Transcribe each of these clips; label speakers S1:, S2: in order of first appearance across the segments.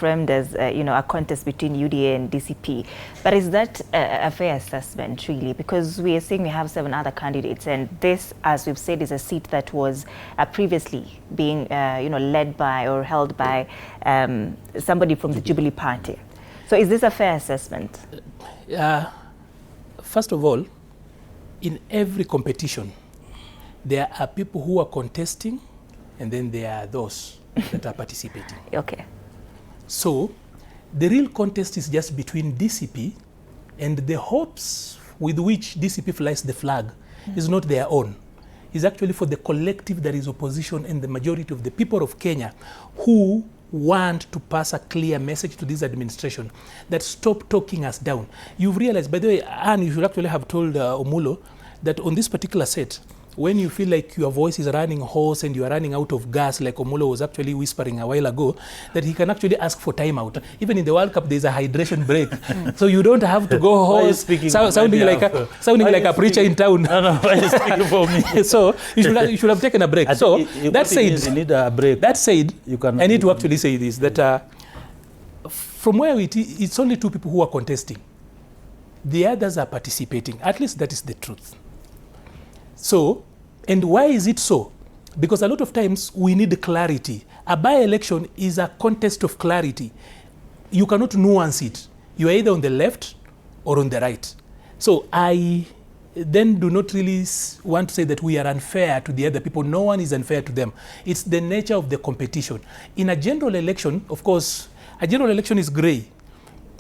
S1: framed as, a contest between UDA and DCP. But is that a fair assessment, really? Because we are saying we have 7 other candidates, and this, as we've said, is a seat that was previously being, led by or held by somebody from the Jubilee Party. So is this a fair assessment?
S2: First of all, in every competition, there are people who are contesting, and then there are those that are participating.
S1: Okay.
S2: So the real contest is just between DCP, and the hopes with which DCP flies the flag is not their own. It's actually for the collective that is opposition and the majority of the people of Kenya who want to pass a clear message to this administration that stop talking us down. You've realized, by the way, Anne, you should actually have told Omulo that on this particular set, when you feel like your voice is running hoarse and you are running out of gas, like Omulo was actually whispering a while ago, that he can actually ask for time out. Even in the World Cup, there's a hydration break. So you don't have to go hoarse, sounding like a preacher in town.
S3: No, why are you speaking for me?
S2: So you should have taken a break. So that said,
S3: you need a break.
S2: That said, I need to actually say this, that from where it's only 2 people who are contesting. The others are participating. At least that is the truth. So, and why is it so? Because a lot of times we need clarity. A by-election is a contest of clarity. You cannot nuance it. You are either on the left or on the right. So I then do not really want to say that we are unfair to the other people. No one is unfair to them. It's the nature of the competition. In a general election, of course, a general election is gray.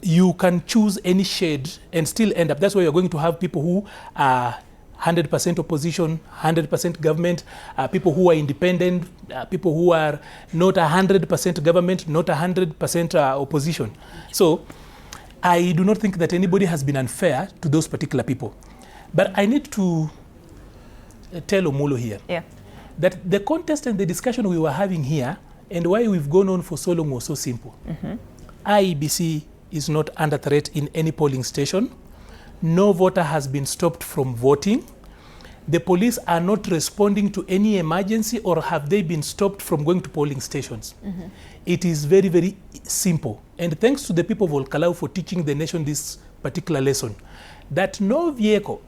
S2: You can choose any shade and still end up. That's why you're going to have people who are 100% opposition, 100% government, people who are independent, people who are not 100% government, not 100% opposition. So I do not think that anybody has been unfair to those particular people. But I need to tell Omulo here that the contest and the discussion we were having here and why we've gone on for so long was so simple. IEBC is not under threat in any polling station. No voter has been stopped from voting. The police are not responding to any emergency, or have they been stopped from going to polling stations. It is very, very simple. And thanks to the people of Olkalau for teaching the nation this particular lesson, that no vehicle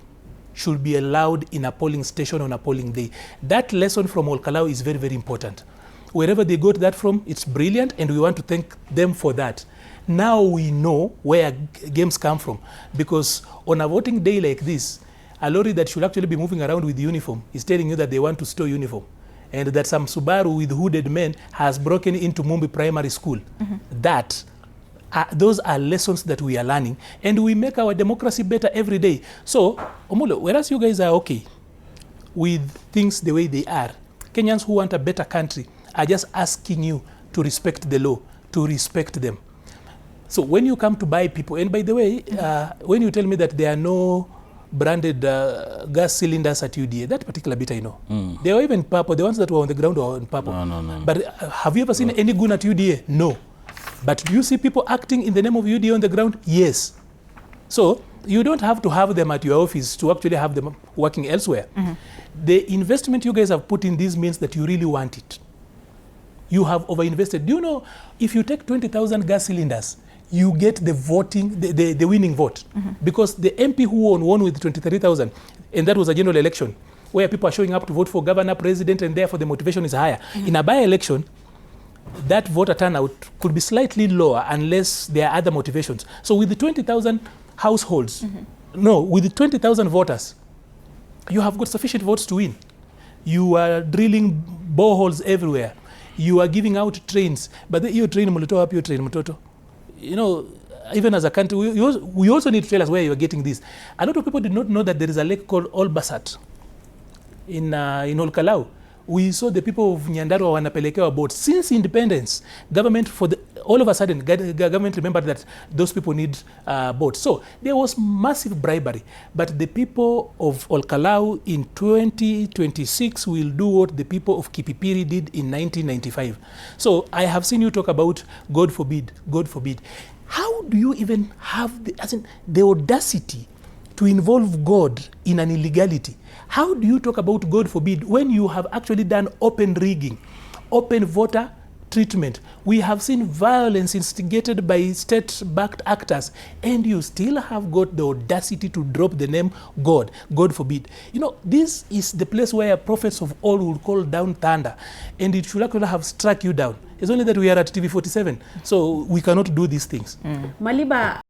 S2: should be allowed in a polling station on a polling day. That lesson from Olkalau is very, very important. Wherever they got that from, it's brilliant, and we want to thank them for that. Now we know where games come from, because on a voting day like this, a lorry that should actually be moving around with uniform is telling you that they want to store uniform, and that some Subaru with hooded men has broken into Mumbi Primary School. Those are lessons that we are learning, and we make our democracy better every day. So, Omulo, whereas you guys are okay with things the way they are, Kenyans who want a better country are just asking you to respect the law, to respect them. So when you come to buy people, and by the way, when you tell me that there are no branded gas cylinders at UDA, that particular bit I know. They were even purple. The ones that were on the ground were in purple.
S3: No.
S2: But have you ever seen any goon at UDA? No. But do you see people acting in the name of UDA on the ground? Yes. So you don't have to have them at your office to actually have them working elsewhere. The investment you guys have put in this means that you really want it. You have overinvested. Do you know, if you take 20,000 gas cylinders, you get the voting, the winning vote. Because the MP who won with 23,000, and that was a general election, where people are showing up to vote for governor, president, and therefore the motivation is higher. In a by-election, that voter turnout could be slightly lower unless there are other motivations. So with the 20,000 households, with the 20,000 voters, you have got sufficient votes to win. You are drilling boreholes everywhere. You are giving out trains. But you train Muluto up, you train Mutoto. You know, even as a country, we also need to tell us where you are getting this. A lot of people did not know that there is a lake called Olbasat in Olkalau. We saw the people of Nyandarua wanapelekewa boats. Since independence, government all of a sudden, government remembered that those people need boats. So there was massive bribery. But the people of Olkalau in 2026 will do what the people of Kipipiri did in 1995. So I have seen you talk about God forbid, God forbid. How do you even have the audacity to involve God in an illegality? How do you talk about God forbid when you have actually done open rigging, open voter treatment. We have seen violence instigated by state-backed actors, and you still have got the audacity to drop the name God. God forbid. You know, this is the place where prophets of old would call down thunder, and it should actually have struck you down. It's only that we are at TV 47, so we cannot do these things.
S4: Maliba,